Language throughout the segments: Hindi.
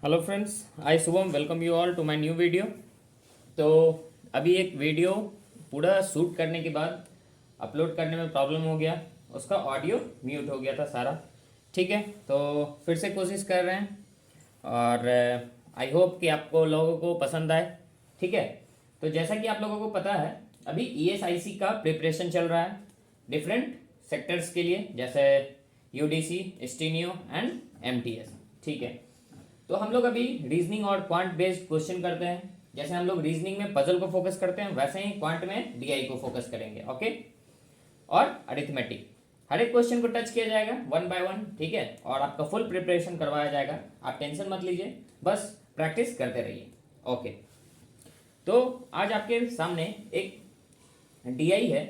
Hello friends, I Shubham welcome you all to my new video. तो अभी एक वीडियो पूरा शूट करने के बाद अपलोड करने में प्रॉब्लम हो गया, उसका ऑडियो म्यूट हो गया था सारा। ठीक है, तो फिर से कोशिश कर रहे हैं और आई होप कि आपको लोगों को पसंद आए। ठीक है, तो जैसा कि आप लोगों को पता है अभी ईएसआईसी का प्रिपरेशन चल रहा है डिफरेंट सेक्टर्स के लिए, जैसे यूडीसी, स्टीनियो एंड एमटीएस। ठीक है, तो हम लोग अभी रीजनिंग और क्वांट बेस्ड क्वेश्चन करते हैं। जैसे हम लोग रीजनिंग में पजल को फोकस करते हैं, वैसे ही क्वांट में डीआई को फोकस करेंगे। ओके, और अरिथमेटिक हर एक क्वेश्चन को टच किया जाएगा वन बाय वन। ठीक है, और आपका फुल प्रिपरेशन करवाया जाएगा, आप टेंशन मत लीजिए, बस प्रैक्टिस करते रहिए। ओके, तो आज आपके सामने एक डीआई है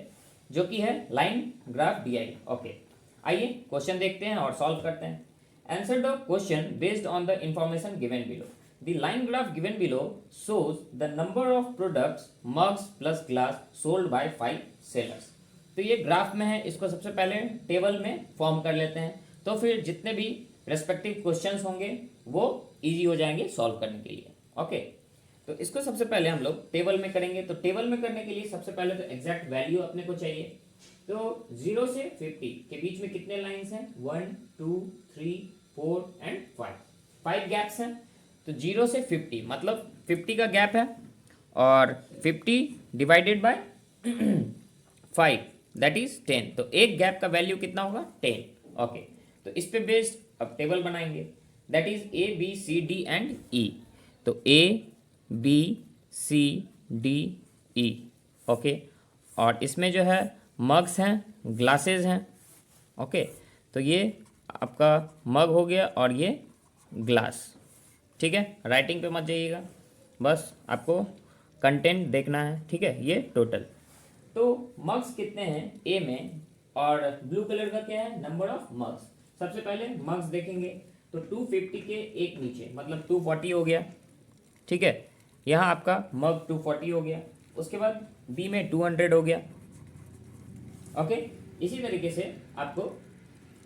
जो कि है लाइन ग्राफ डीआई। ओके, आइए क्वेश्चन देखते हैं और सॉल्व करते हैं। Answer the question based on the information given below. The line graph given below shows the number of products mugs plus glass sold by 5 sellers. तो ये ग्राफ में है, इसको सबसे पहले टेबल में फॉर्म कर लेते हैं, तो फिर जितने भी रेस्पेक्टिव क्वेश्चंस होंगे वो इजी हो जाएंगे सॉल्व करने के लिए। ओके, तो इसको सबसे पहले हम लोग टेबल में करेंगे। तो टेबल में करने के लिए सबसे पहले तो एग्जैक्ट वैल्यू अपने को चाहिए। तो 0 से 50 के बीच में कितने लाइंस हैं? 1 2 3 4 एंड 5 गैप्स हैं। तो 0 से 50 मतलब 50 का गैप है, और 50 डिवाइडेड बाय 5 दैट इज 10। तो एक गैप का वैल्यू कितना होगा? 10। ओके, तो इस पे बेस्ड अब टेबल बनाएंगे, that is A B C D and E. तो A B C D E. Okay, और इसमें जो है मग्स हैं, ग्लासेस हैं। ओके, तो ये आपका मग हो गया और ये ग्लास। ठीक है, राइटिंग पे मत जाइएगा, बस आपको कंटेंट देखना है। ठीक है, ये टोटल। तो मग्स कितने हैं ए में, और ब्लू कलर का क्या है? Number of mugs. सबसे पहले मग्स देखेंगे, तो 250 के एक नीचे मतलब 240 हो गया। ठीक है, यहाँ आपका मग 240 हो गया। उसके बाद बी में 200 हो गया। ओके, इसी तरीके से आपको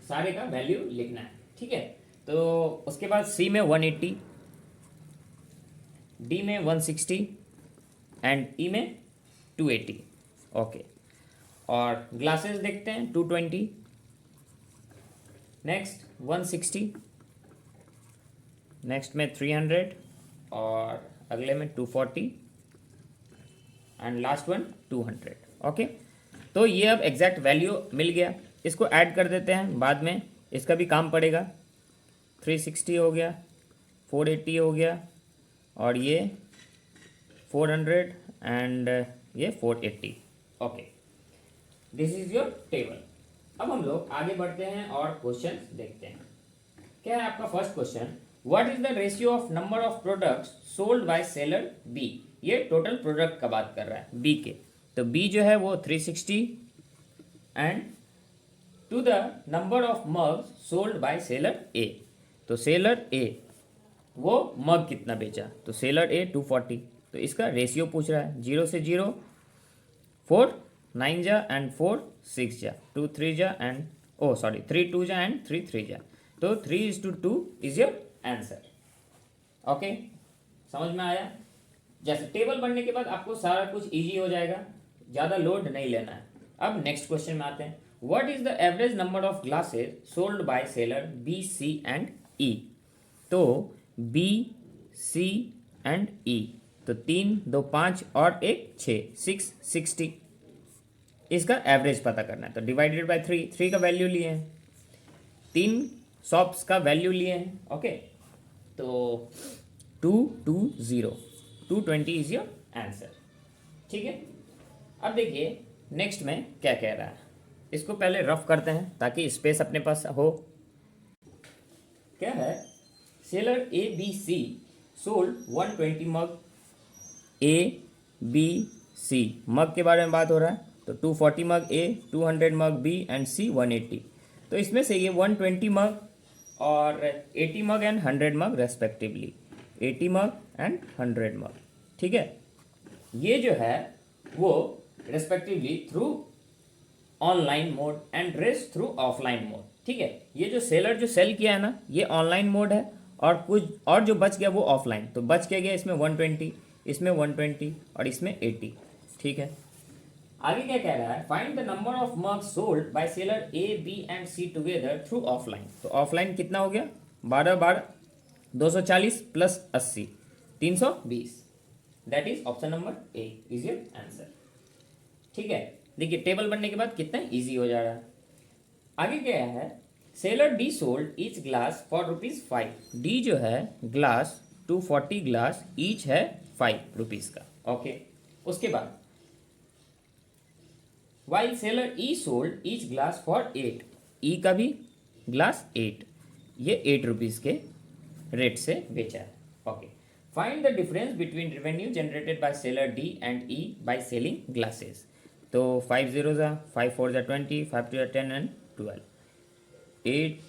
सारे का वैल्यू लिखना है। ठीक है, तो उसके बाद सी में 180, डी में 160 एंड ई में 280। ओके, और ग्लासेस देखते हैं 220, नेक्स्ट 160, नेक्स्ट में 300, और अगले में 240 एंड लास्ट वन 200। ओके, तो ये अब एग्जैक्ट वैल्यू मिल गया। इसको ऐड कर देते हैं, बाद में इसका भी काम पड़ेगा। 360 हो गया, 480 हो गया, और ये 400 एंड ये 480। Okay, this is your table. अब हम लोग आगे बढ़ते हैं और क्वेश्चन देखते हैं। क्या है आपका first question? What is the ratio of number of products sold by seller B. ये टोटल प्रोडक्ट का बात कर रहा है बी के। तो बी जो है वो 360 and to the number of mugs sold by seller A. तो सेलर ए वो मग कितना बेचा? तो सेलर ए 240। तो इसका रेशियो पूछ रहा है। 0 से 0, 4 9 जा एंड 4 6 जा, 2 3 जा एंड 3 2 जा एंड 3 3 जा। तो 3:2 इज योर आंसर। ओके, समझ में आया? जैसे टेबल बनने के बाद आपको सारा कुछ इजी हो जाएगा, ज़्यादा लोड नहीं लेना है। अब नेक्स्ट क्वेश्चन में आते हैं। What is the average number of glasses sold by seller B C and E. तो बी सी एंड ई, तो 3 2 5 और 1 6 6 60। इसका एवरेज पता करना है, तो डिवाइडेड बाय 3 का वैल्यू लिए हैं, 3 शॉप्स का वैल्यू लिए हैं। ओके, तो 220 220 इज योर आंसर। ठीक है, अब देखिए नेक्स्ट में क्या कह रहा है। इसको पहले रफ करते हैं ताकि स्पेस अपने पास हो। क्या है? Seller A B C sold 120 mug. A B C mug के बारे में बात हो रहा है, तो 240 मग ए, 200 मग बी एंड सी 180। तो इसमें से ये 120 मग और 80 mug and 100 mug respectively, 80 mug and 100 mug. ठीक है, ये जो है वो respectively through online mode and rest through offline mode. ठीक है, ये जो सेलर जो सेल किया है ना, ये ऑनलाइन मोड है, और कुछ और जो बच गया वो ऑफलाइन, तो बच क्या गया इसमें 120, इसमें 120 और इसमें 80। ठीक है, आगे क्या कह रहा है, find the number of mugs sold by seller A B and C together through offline. तो ऑफलाइन कितना हो गया, 12 240 plus 80 320, that is option number A is your answer. ठीक है, देखिए टेबल बनने के बाद कितना इजी हो जा रहा है। आगे क्या है, seller D sold each glass for ₹5। D जो है ग्लास 240 ग्लास ईच है ₹5 का। ओके, उसके बाद while seller E sold each glass for 8। ई का भी ग्लास 8, ये ₹8 के रेट से बेचा है। Okay, find the difference between revenue generated by seller D and E by selling glasses. तो 5 0 जा 5 4 जा 20, 5 2 जा 10 एंड 12, 8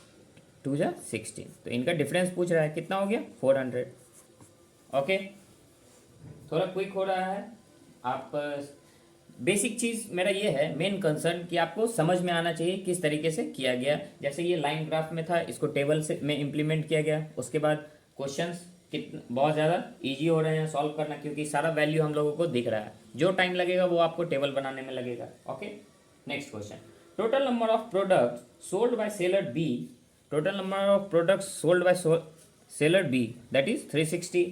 2 जा 16। तो इनका डिफरेंस पूछ रहा है, कितना हो गया 400। ओके, थोड़ा क्विक हो रहा है। आप बेसिक चीज़ मेरा ये है, मेन कंसर्न कि आपको समझ में आना चाहिए किस तरीके से किया गया। जैसे ये लाइन ग्राफ में था, इसको टेबल से में इम्प्लीमेंट किया गया। उसके बाद क्वेश्चंस कितना बहुत ज़्यादा इजी हो रहे हैं सॉल्व करना, क्योंकि सारा वैल्यू हम लोगों को दिख रहा है। जो टाइम लगेगा वो आपको टेबल बनाने में लगेगा। Okay, next question, total number of products sold by seller B, total number of products sold by seller B that is 360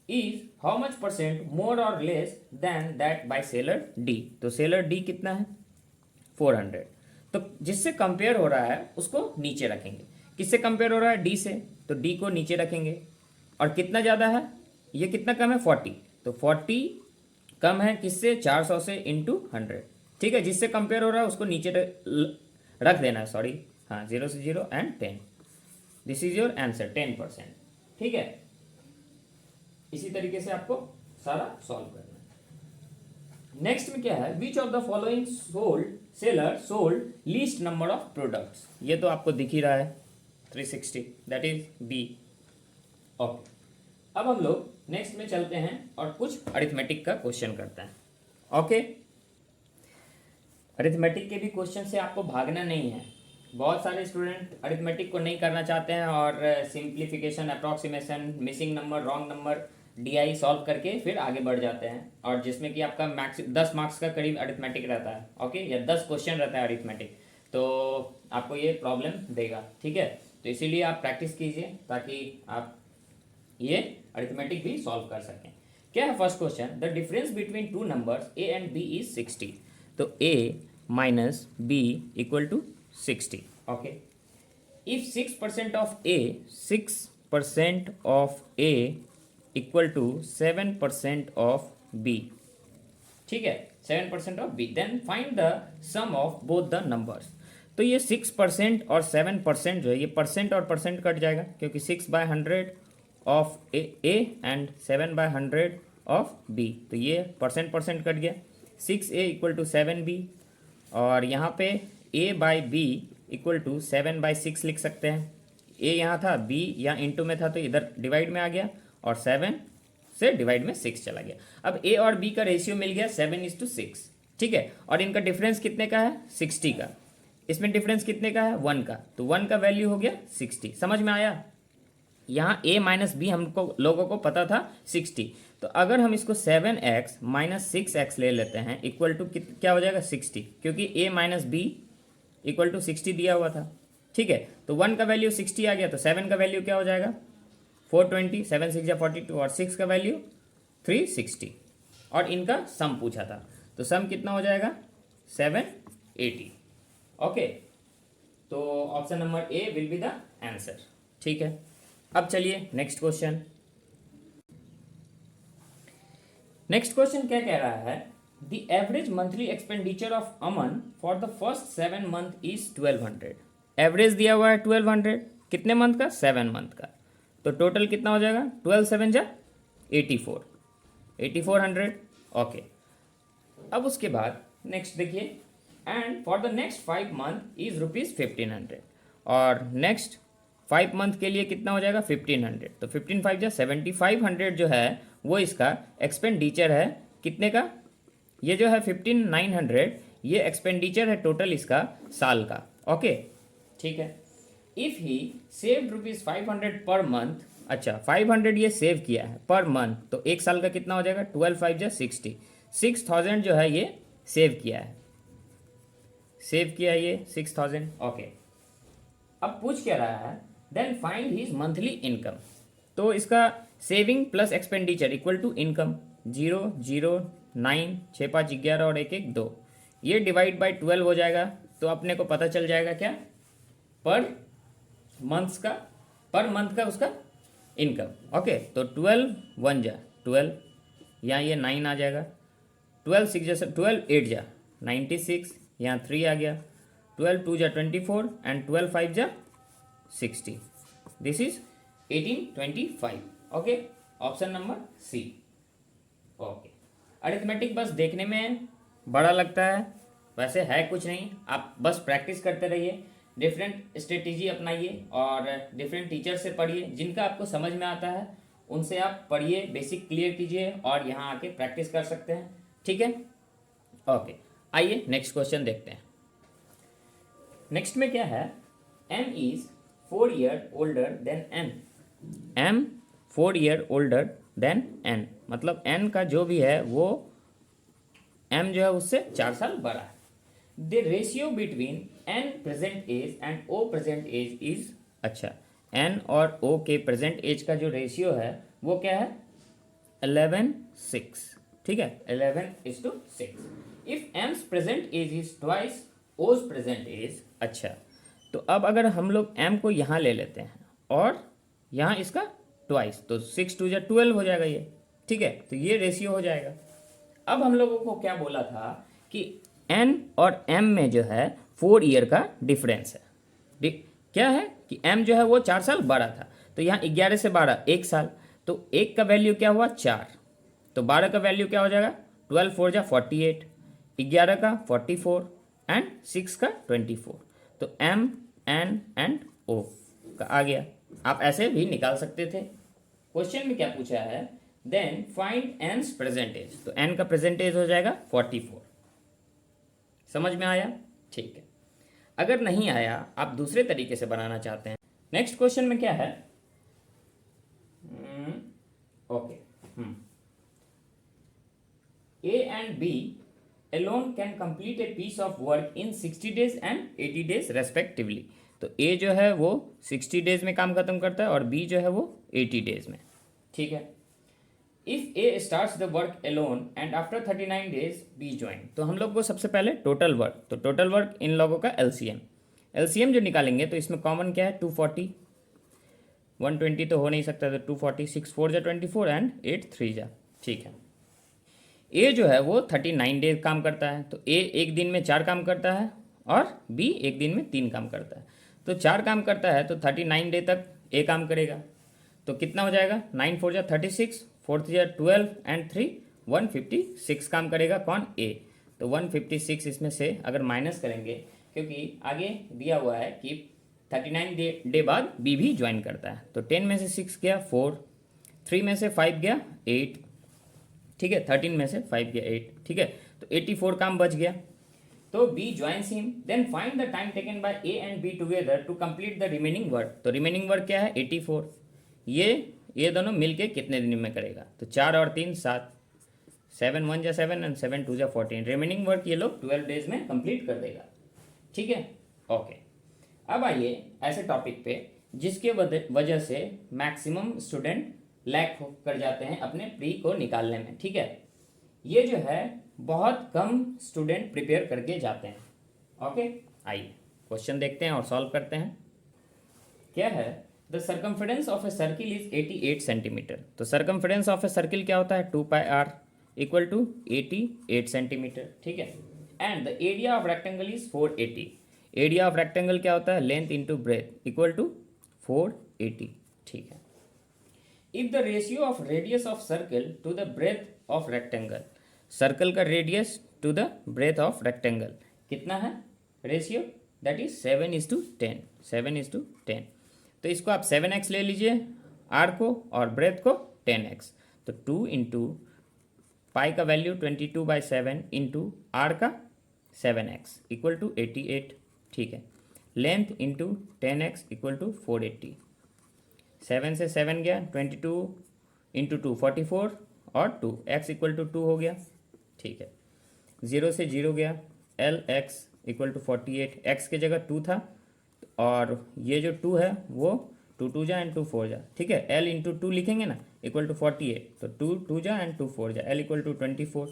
is how much percent more और less than that by seller D. तो सेलर डी कितना है 400। तो जिससे कंपेयर हो रहा है उसको नीचे रखेंगे। किससे कंपेयर हो रहा है, डी से, तो डी को नीचे रखेंगे। और कितना ज़्यादा है, ये कितना कम है 40, तो 40 कम है किससे, 400 से इंटू 100। ठीक है, जिससे कंपेयर हो रहा है उसको नीचे रख देना है, सॉरी, हाँ, 0 से 0 and 10, this is your answer 10%। ठीक है, इसी तरीके से आपको सारा सॉल्व करना है। नेक्स्ट में क्या है, which of the following seller sold least number of products. ये तो आपको दिख ही रहा है 360, दैट इज बी। ओके, अब हम लोग नेक्स्ट में चलते हैं और कुछ अरिथमेटिक का क्वेश्चन करते हैं। ओके, अरिथमेटिक के भी क्वेश्चन से आपको भागना नहीं है। बहुत सारे स्टूडेंट अरिथमेटिक को नहीं करना चाहते हैं और simplification, approximation, missing number, wrong number, DI solve करके फिर आगे बढ़ जाते हैं, और जिसमें कि आपका मैक्स 10 मार्क्स का करीब अरिथमेटिक रहता है। ओके, या 10 क्वेश्चन रहता है अरिथमेटिक, तो आपको ये प्रॉब्लम देगा। ठीक है, तो इसीलिए आप प्रैक्टिस कीजिए ताकि आप ये अरिथमेटिक भी सॉल्व कर सकें। क्या है first question, the difference between two numbers A and B is 60। तो a minus B equal to 60। Okay, if 6% of a equal to 7% of b, ठीक है, 7% of b, then find the sum of both the numbers. तो ये 6% और 7% जो है, ये परसेंट और परसेंट कट जाएगा, क्योंकि 6/100 of A and 7/100 of B, तो ये परसेंट परसेंट कट गया। 6a इक्वल टू 7b, और यहाँ पे a/b इक्वल टू 7/6 लिख सकते हैं। a यहाँ था, b यहाँ इंटू में था, तो इधर डिवाइड में आ गया, और 7 से डिवाइड में 6 चला गया। अब a और b का रेशियो मिल गया 7:6। ठीक है, और इनका डिफरेंस कितने का है, 60 का। इसमें डिफरेंस कितने का है, 1 का, तो 1 का वैल्यू हो गया 60। समझ में आया? यहाँ a माइनस बी हमको लोगों को पता था 60, तो अगर हम इसको 7x माइनस 6x ले लेते हैं इक्वल टू क्या हो जाएगा 60, क्योंकि a minus B equal to 60 दिया हुआ था। ठीक है, तो 1 का वैल्यू 60 आ गया, तो 7 का वैल्यू क्या हो जाएगा 420, 7 6 या 42, और 6 का वैल्यू 360, और इनका सम पूछा था, तो सम कितना हो जाएगा 780। ओके, तो option number A will be the answer. ठीक है, अब चलिए नेक्स्ट क्वेश्चन। नेक्स्ट क्वेश्चन क्या कह रहा है, the average monthly expenditure of Aman for the first 7 month is 1200। Average दिया हुआ है 1200, कितने मंथ का, 7 मंथ का, तो टोटल कितना हो जाएगा 12 7 जा 84, 8400। ओके, अब उसके बाद नेक्स्ट देखिए, and for the next 5 month is ₹1500, और नेक्स्ट 5 मंथ के लिए कितना हो जाएगा 1500, तो 15 5 जा 7500 जो है वो इसका एक्सपेंडिचर है। कितने का, ये जो है 15900, ये एक्सपेंडिचर है टोटल इसका साल का। ओके, ठीक है, if he saved ₹500 per month, अच्छा 500 ये सेव किया है पर मंथ, तो एक साल का कितना हो जाएगा, 12 5 जा 60, 6000 जो है ये सेव किया है, सेव किया है ये 6000। ओके, अब पूछ क्या रहा है, then find his monthly income. तो इसका saving plus expenditure equal to income, 0 0 9 6 5 11 और 1 1 2, ये डिवाइड बाय 12 हो जाएगा। तो अपने को पता चल जाएगा क्या, पर मंथ का उसका इनकम। ओके, तो 12 1 जा 12, यहाँ ये 9 आ जाएगा, 12 6 जा 12 8 जा 96, यहाँ 3 आ गया, 12 2 जा 24 एंड 12 5 जा 60, this is 1825। Okay, option number C. Okay, arithmetic बस देखने में बड़ा लगता है, वैसे है कुछ नहीं, आप बस प्रैक्टिस करते रहिए, डिफरेंट स्ट्रेटेजी अपनाइए और डिफरेंट टीचर से पढ़िए, जिनका आपको समझ में आता है उनसे आप पढ़िए, बेसिक क्लियर कीजिए और यहाँ आके प्रैक्टिस कर सकते हैं। ठीक है, ओके, आइए नेक्स्ट क्वेश्चन देखते हैं। नेक्स्ट में क्या है, m is 4 year older than n, m 4 year older than n, मतलब n का जो भी है वो m जो है उससे 4 साल बड़ा है। The ratio between n present age and o present age is, अच्छा n और o के प्रेजेंट एज का जो रेशियो है वो क्या है, 11:6, ठीक है, 11:6। If m's present age is twice o's present age, अच्छा तो अब अगर हम लोग m को यहाँ ले लेते हैं और यहाँ इसका ट्वाइस, तो 6 2 जा 12 हो जाएगा ये, ठीक है, तो ये रेशियो हो जाएगा। अब हम लोगों को क्या बोला था कि n और m में जो है 4 ईयर का डिफरेंस है, क्या है कि m जो है वो 4 साल बड़ा था, तो यहाँ 11 से 12 1 साल, तो 1 का वैल्यू क्या हुआ 4, तो 12 का वैल्यू क्या हो जाएगा, 12 4 जा 48, 11 का 44 एंड 6 का 24, तो m n एंड o का आ गया। आप ऐसे भी निकाल सकते थे। क्वेश्चन में क्या पूछा है, देन फाइंड n's प्रेजेंटेज, तो n का प्रेजेंटेज हो जाएगा 44। समझ में आया, ठीक है। अगर नहीं आया, आप दूसरे तरीके से बनाना चाहते हैं, नेक्स्ट क्वेश्चन में क्या है, okay, A and B alone can complete a piece of work in 60 days and 80 days respectively। तो A जो है वो 60 डेज में काम खत्म करता है और B जो है वो 80 डेज में, ठीक है। If A starts the work alone and after 39 days B join, तो हम लोग को सबसे पहले टोटल वर्क, तो टोटल वर्क इन लोगों का एलसीएम जो निकालेंगे, तो इसमें कॉमन क्या है 240, 120 तो हो नहीं सकता, तो 240, 6 4 जा 24 एंड 8 3 जा, ठीक है। ए जो है वो 39 डेज काम करता है, तो ए एक दिन में 4 काम करता है और बी एक दिन में 3 काम करता है, तो 4 काम करता है तो 39 डे तक ए काम करेगा, तो कितना हो जाएगा 9 4 जा 36, 4 3 जा 12 एंड 3 156 काम करेगा कौन, ए। तो 156 इसमें से अगर माइनस करेंगे, क्योंकि आगे दिया हुआ है कि 39 डे बाद बी भी ज्वाइन करता है, तो 10 में से 6 गया 4, 3 में से 5 गया 8, ठीक है, 13 में से 5 गया 8, ठीक है, तो 84 काम बच गया। तो B joins him, then find the time taken by A and B together to complete the remaining work, तो रिमेनिंग वर्क क्या है 84, ये दोनों मिलके कितने दिन में करेगा, तो 4 और 3 7, 7 1 जा 7 एंड 7 2 जा 14, रिमेनिंग वर्क ये लोग 12 डेज में कंप्लीट कर देगा, ठीक है, ओके। अब आइए ऐसे टॉपिक पे जिसके वजह से मैक्सिमम स्टूडेंट लैक कर जाते हैं अपने प्री को निकालने में, ठीक है, ये जो है बहुत कम स्टूडेंट प्रिपेयर करके जाते हैं। ओके, आइए क्वेश्चन देखते हैं और सॉल्व करते हैं। क्या है, the circumference of a circle is 88 centimetre, तो सर्कमफरेंस ऑफ ए सर्किल क्या होता है 2πr इक्वल टू 88 सेंटीमीटर, ठीक है, and the area of rectangle is 480, area of rectangle क्या होता है length into breadth equal to 480, ठीक है। If the ratio of radius of circle to the breadth of rectangle, circle का radius to the breadth of rectangle कितना है रेशियो, दैट इज 7:10, 7:10, तो इसको आप 7x ले लीजिए r को और ब्रेथ को 10x, तो 2 इंटू पाई का वैल्यू 22/7 इंटू r का 7x इक्वल टू 88, ठीक है। Length into 10x equal to 480। 7 से 7 गया, 22 इंटू 2 44 और 2 x इक्वल टू 2 हो गया। ठीक है, 0 से 0 गया, L X equal to 48, x की जगह 2 था और ये जो 2 है वो 2 2 जा एंड 2 4 जा। ठीक है, l इंटू 2 लिखेंगे ना इक्वल टू 48, तो 2 2 जा एंड 2 4 जा, l इक्वल टू 24।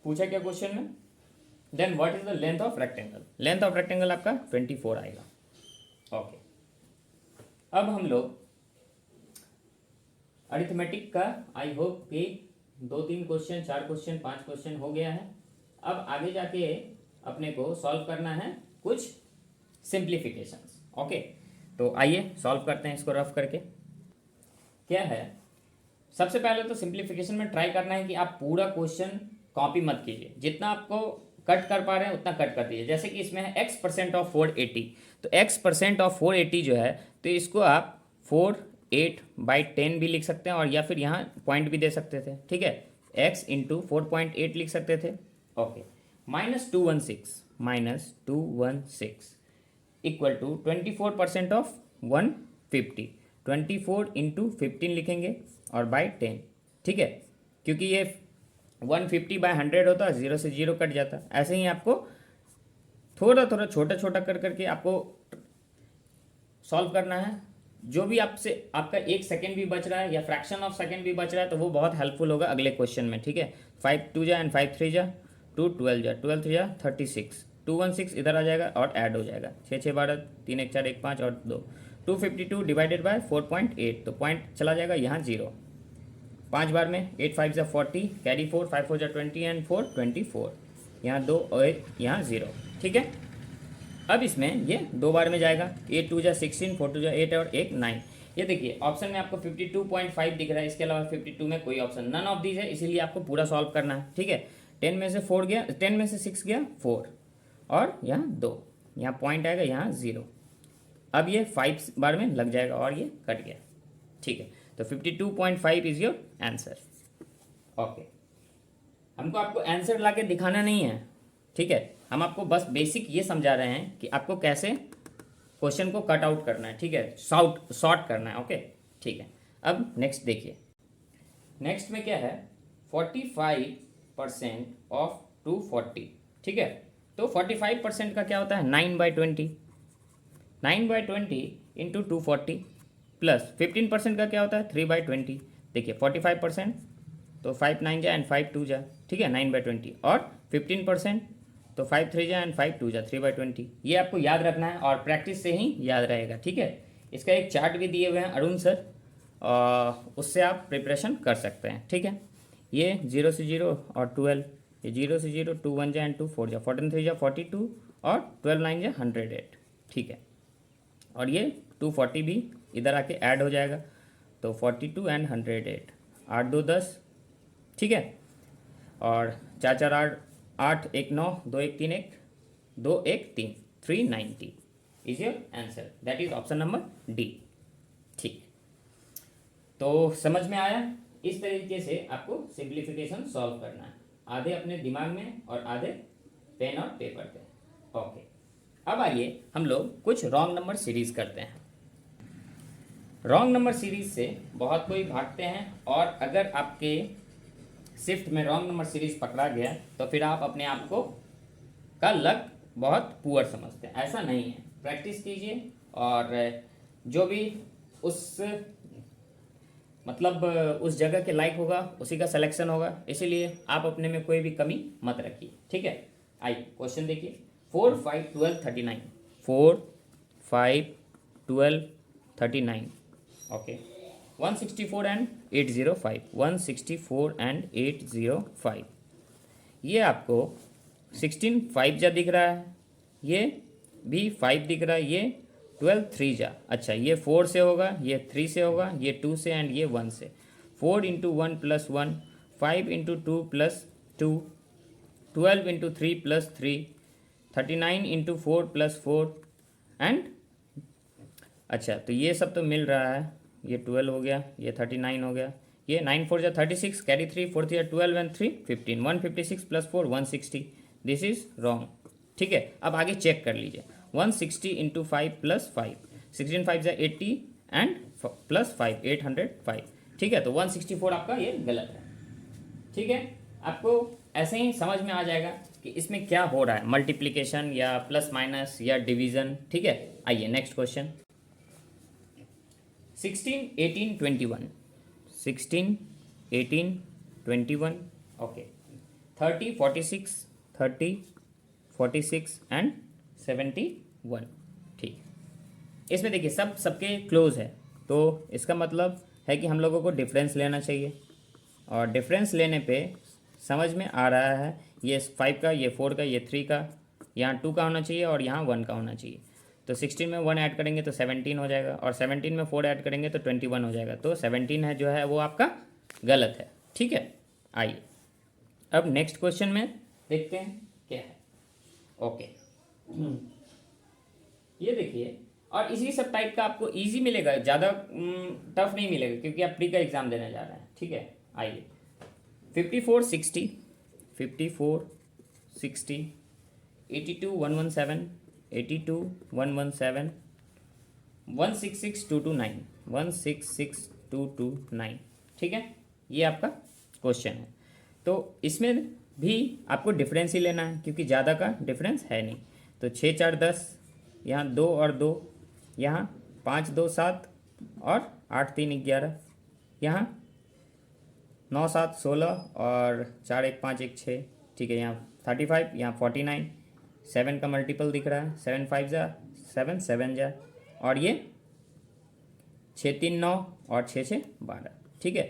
पूछा क्या क्वेश्चन में, then what is the length of rectangle. Length of rectangle आपका 24 आएगा। ओके, अब हम लोग अरिथमेटिक का आई होप कि 2-3 क्वेश्चन, 4 क्वेश्चन, 5 क्वेश्चन हो गया है। अब आगे जाके अपने को सॉल्व करना है कुछ सिंप्लीफिकेशंस। ओके, तो आइए सॉल्व करते हैं इसको रफ करके। क्या है, सबसे पहले तो सिंप्लीफिकेशन में ट्राई करना है कि आप पूरा क्वेश्चन कॉपी मत कीजिए, जितना आपको कट कर पा रहे हैं उतना कट कर दीजिए। जैसे कि इसमें है x% ऑफ 480, तो x% ऑफ 480 जो है, तो इसको आप 4/8 भी लिख सकते हैं, और या फिर यहाँ पॉइंट भी दे सकते थे। ठीक है, x इंटू 4.8 लिख सकते थे। Okay, -216 equal to 24% of 150, 24 into 15 लिखेंगे और बाई 10। ठीक है, क्योंकि ये 150/100 होता है, 0 से 0 कट जाता। ऐसे ही आपको थोड़ा थोड़ा छोटा छोटा कर करके आपको सॉल्व करना है। जो भी आपसे आपका 1 सेकेंड भी बच रहा है या फ्रैक्शन ऑफ सेकेंड भी बच रहा है, तो वो बहुत हेल्पफुल होगा अगले क्वेश्चन में। ठीक है, 5 2 जा एंड 5 3 जा, 2 12 जा, 12 3 जा 36, 216 इधर आ जाएगा और ऐड हो जाएगा, 6 6 12, 3 1 4 1 5 और 2, 252 डिवाइडेड बाय 4.8, तो पॉइंट चला जाएगा यहाँ 0। 5 बार में 8 5 जा 40, कैरी 4, 5 4 जा 20 एंड 4 24, यहाँ 2 और यहाँ 0। ठीक है, अब इसमें ये 2 बार में जाएगा, 8 2 जा 16, 4 2 जा 8 और 1 9। ये देखिए ऑप्शन में आपको 52.5 दिख रहा है, इसके अलावा 52 में कोई ऑप्शन नन ऑफ दीज है, इसीलिए आपको पूरा सॉल्व करना है। ठीक है, 10 में से 4 गया, 10 में से 6 गया 4 और यहाँ 2, यहाँ पॉइंट आएगा यहाँ 0। अब ये 5 बार में लग जाएगा और ये कट गया। ठीक है, तो 52.5 इज योर आंसर। ओके, हमको आपको आंसर ला के दिखाना नहीं है। ठीक है, हम आपको बस बेसिक ये समझा रहे हैं कि आपको कैसे क्वेश्चन को कट आउट करना है। ठीक है, सॉर्ट करना है। ओके, ठीक है, अब नेक्स्ट देखिए। नेक्स्ट में क्या है, 45% ऑफ 240। ठीक है, तो 45% का क्या होता है, 9/20, 9/20 इंटू 240 प्लस 15% का क्या होता है, 3/20। देखिए 45%, तो 5 9 जा एंड 5 2 जा। ठीक है, 9/20 और 15%, तो 5 3 जा एंड 5 2 जा, 3/20। ये आपको याद रखना है और प्रैक्टिस से ही याद रहेगा। ठीक है, इसका एक चार्ट भी दिए हुए हैं अरुण सर, उससे आप प्रिपरेशन कर सकते हैं। ठीक है, ये 0 से 0 और 12, ये 0 से 0, 2 1 जा एंड 2 4 जा, 14 3 जा 42 और 12 9 जा 108। ठीक है, और ये 240 भी इधर आके ऐड हो जाएगा, तो 42 एंड 108, 8 2 10। ठीक है, और 4 4 8 8 1 9, 2 1 3 1, 2 1 3, 390 is your answer. That is option number D. ठीक, तो समझ में आया। इस तरीके से आपको सिंप्लीफिकेशन सॉल्व करना है, आधे अपने दिमाग में और आधे पेन और पेपर पे। ओके, अब आइए हम लोग कुछ रॉन्ग नंबर सीरीज करते हैं। रॉन्ग नंबर सीरीज से बहुत कोई भागते हैं, और अगर आपके शिफ्ट में रॉन्ग नंबर सीरीज पकड़ा गया तो फिर आप अपने आप को का लक बहुत पुअर समझते हैं। ऐसा नहीं है, प्रैक्टिस कीजिए और जो भी उस मतलब उस जगह के लायक होगा उसी का सिलेक्शन होगा, इसीलिए आप अपने में कोई भी कमी मत रखिए। ठीक है, आइए क्वेश्चन देखिए। 4 5 12 39, 4 5 12 39। Okay, 164 and 805, 164 and 805। ये आपको 16 5 जा दिख रहा है, ये भी 5 दिख रहा है, ये 12 3 जा। अच्छा, ये 4 से होगा, ये 3 से होगा, ये 2 से एंड ये 1 से। 4 into 1 plus 1, 5 into 2 plus 2, 12 into 3 plus 3, 39 into 4 plus 4 and अच्छा, तो ये सब तो मिल रहा है। ये 12 हो गया, ये 39 हो गया, ये 9 4 जा 36, carry 3, 4 3 12 and 3 15, 156 plus 4 160। This is wrong. ठीक है, अब आगे चेक कर लीजिए। 160 इंटू 5 प्लस 5, 16 5 जा 80 एंड प्लस 5 805। ठीक है, तो 164 आपका ये गलत है। ठीक है, आपको ऐसे ही समझ में आ जाएगा कि इसमें क्या हो रहा है, मल्टीप्लिकेशन या प्लस माइनस या डिवीजन। ठीक है, आइए नेक्स्ट क्वेश्चन। 16 18 21, 16 18 21, ओके। 30 46, 30 46 एंड 71। ठीक, इसमें देखिए सब सबके क्लोज है, तो इसका मतलब है कि हम लोगों को डिफरेंस लेना चाहिए, और डिफरेंस लेने पे समझ में आ रहा है ये 5 का, ये 4 का, ये 3 का, यहाँ 2 का होना चाहिए और यहाँ 1 का होना चाहिए। तो 16 में 1 ऐड करेंगे तो 17 हो जाएगा, और 17 में 4 ऐड करेंगे तो 21 हो जाएगा। तो 17 है जो है वो आपका गलत है। ठीक है, आइए अब नेक्स्ट क्वेश्चन में देखते हैं क्या है। ओके, ये देखिए, और इसी सब टाइप का आपको इजी मिलेगा, ज़्यादा टफ नहीं मिलेगा, क्योंकि आप प्री का एग्जाम देने जा रहे हैं। ठीक है, आइए 54 60, 54 60, 82 117, 82 117, 166 229, 166 229। ठीक है, ये आपका क्वेश्चन है। तो इसमें भी आपको डिफरेंस ही लेना है, क्योंकि ज़्यादा का डिफरेंस है नहीं। तो 6 4 10, यहाँ 2 और 2, यहाँ 5 2 7 और 8 3 11, यहाँ 9 7 16 और 4 1 5 1 6। ठीक है, यहाँ 35, यहाँ 49, 7 का मल्टीपल दिख रहा है, 7 5 जा 7, 7 जा, और ये 6 3 9 और 6 6 12। ठीक है,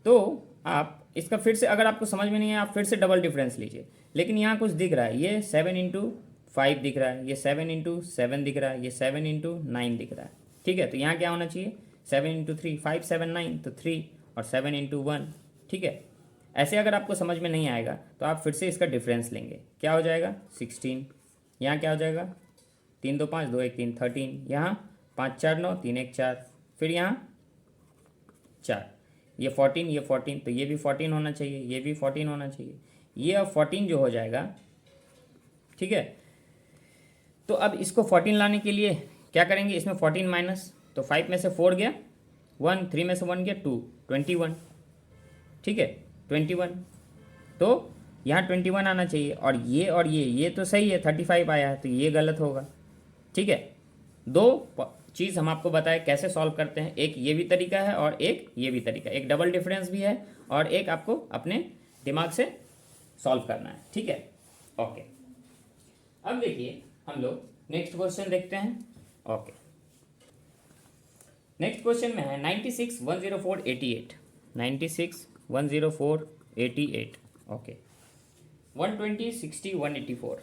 तो आप इसका फिर से, अगर आपको समझ में नहीं है, आप फिर से डबल डिफरेंस लीजिए। लेकिन यहाँ कुछ दिख रहा है, ये 7 इंटू 5 दिख रहा है, ये 7 इंटू 7 दिख रहा है, ये 7 इंटू 9 दिख रहा है। ठीक है, तो यहाँ क्या होना चाहिए, 7 इंटू 3 5 7 9, तो 3 और 7 इंटू 1। ठीक है, ऐसे अगर आपको समझ में नहीं आएगा तो आप फिर से इसका डिफरेंस लेंगे, क्या हो जाएगा 16, यहाँ क्या हो जाएगा 3 2 5 2 1 3 13, यहाँ 5 4 9 3 1 4, फिर यहाँ 4, ये 14, ये 14, तो ये भी 14 होना चाहिए, ये भी 14 होना चाहिए, ये अब 14 जो हो जाएगा। ठीक है, तो अब इसको 14 लाने के लिए क्या करेंगे, इसमें 14 माइनस, तो 5 में से 4 गया 1, 3 में से 1 गया 2, 21। ठीक है, 21, तो यहाँ 21 आना चाहिए, और ये तो सही है, 35 आया है, तो ये गलत होगा। ठीक है, दो चीज़ हम आपको बताएं कैसे सॉल्व करते हैं, एक ये भी तरीका है और एक ये भी तरीका, एक डबल डिफरेंस भी है और एक आपको अपने दिमाग से सॉल्व करना है। ठीक है, ओके। अब देखिए हम लोग नेक्स्ट क्वेश्चन देखते हैं। ओके, नेक्स्ट क्वेश्चन में है 96 104 88, 96 104 88, ओके। 120 60 184,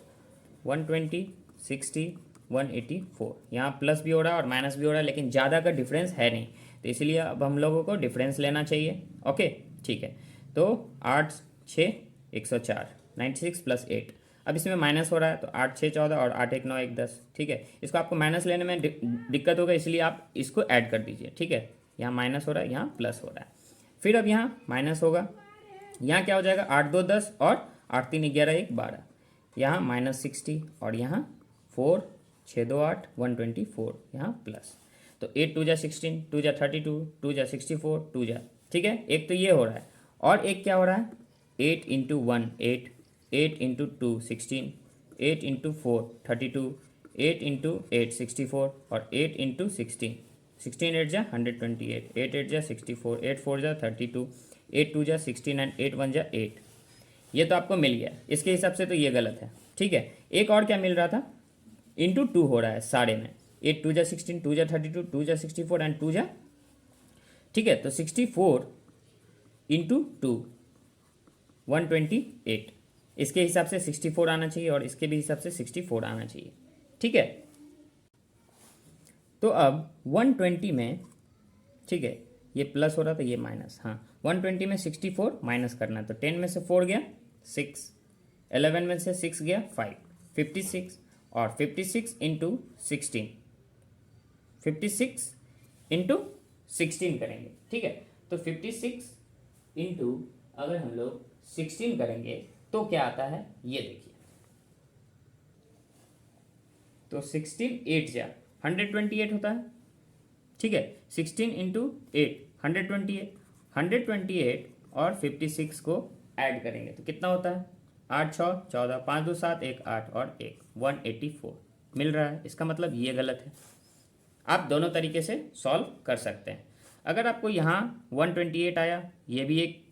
120 60 184, यहाँ प्लस भी हो रहा है और माइनस भी हो रहा है, लेकिन ज़्यादा का डिफरेंस है नहीं, तो इसलिए अब हम लोगों को डिफरेंस लेना चाहिए। ओके, ठीक है, तो 8 6 104, 96 प्लस 8, अब इसमें माइनस हो रहा है, तो 8 6 14 और 8 1 9 1 10। ठीक है, इसको आपको माइनस लेने में दिक्कत होगा, इसलिए आप इसको ऐड कर दीजिए। ठीक है, यहाँ माइनस हो रहा है, यहाँ प्लस हो रहा है, फिर अब यहाँ माइनस होगा, यहाँ क्या हो जाएगा 8 2 10 और 8 3 11 1 12, यहाँ माइनस 60 और यहाँ 4 6 2 8 124, यहाँ प्लस, तो 8 2 जा 16, 2 जा 32, 2 जा 64, 2 जा। ठीक है, एक तो ये हो रहा है, और एक क्या हो रहा है 8 इंटू 1 8, 8 इंटू 2 16, 8 इंटू 4 32, 8 इंटू 8 64 और 8 इंटू 16, 16 8 जा 128, 8 8 जा 64, 8 4 जा 32, 8 2 जा 69, 8 1 जा 8। ये तो आपको मिल गया, इसके हिसाब से तो ये गलत है। ठीक है, एक और क्या मिल रहा था, इंटू 2 हो रहा है सारे में, 8 2 जा 16, 2 जा 32, 2 जा 64 एंड 2 जा। ठीक है, तो 64 इंटू 2 128, इसके हिसाब से 64 आना चाहिए और इसके भी हिसाब से 64 आना चाहिए। ठीक है, तो अब 120 में, ठीक है, ये प्लस हो रहा था, ये माइनस, हाँ 120 में 64 माइनस करना है, तो 10 में से 4 गया 6, 11 में से 6 गया 5, 56, और 56 इंटू 16, 56 इंटू 16 करेंगे। ठीक है, तो 56 इंटू अगर हम लोग 16 करेंगे तो क्या आता है, ये देखिए तो 16 8 जा 128 होता है, ठीक है। 16 इंटू 8 128, 128 और 56 को ऐड करेंगे तो कितना होता है, 8 6 14, 5 2 7 1 8 और 1 184 मिल रहा है। इसका मतलब ये गलत है। आप दोनों तरीके से सॉल्व कर सकते हैं। अगर आपको यहाँ 128 आया, ये भी एक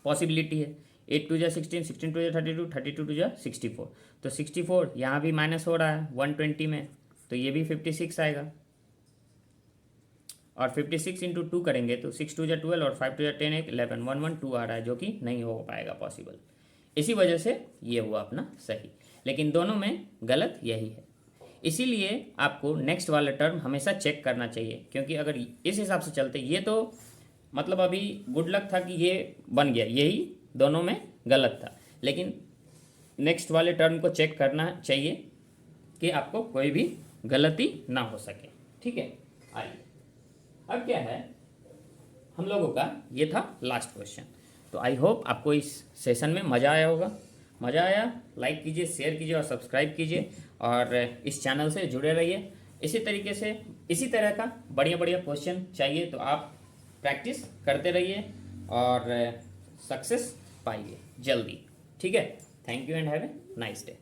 पॉसिबिलिटी है। 8 2 जा 16, 16 2 जा 32, 32 2 जा 64, तो 64 यहाँ भी माइनस हो रहा है 120 में, तो ये भी 56 आएगा। और 56 इंटू 2 करेंगे तो 6 2 जा 12 और 5 2 जा 10 1 11 112 आ रहा है, जो कि नहीं हो पाएगा पॉसिबल। इसी वजह से ये हुआ अपना सही, लेकिन दोनों में गलत यही है। इसीलिए आपको नेक्स्ट वाला टर्म हमेशा चेक करना चाहिए, क्योंकि अगर इस हिसाब से चलते ये तो मतलब अभी गुड लक था कि ये बन गया, यही दोनों में गलत था, लेकिन नेक्स्ट वाले टर्म को चेक करना चाहिए कि आपको कोई भी गलती ना हो सके, ठीक है। आइए अब क्या है, हम लोगों का ये था लास्ट क्वेश्चन। तो आई होप आपको इस सेशन में मज़ा आया होगा। मज़ा आया, लाइक कीजिए, शेयर कीजिए और सब्सक्राइब कीजिए, और इस चैनल से जुड़े रहिए। इसी तरीके से इसी तरह का बढ़िया बढ़िया क्वेश्चन चाहिए तो आप प्रैक्टिस करते रहिए और सक्सेस पाइए जल्दी, ठीक है। Thank you and have a nice day.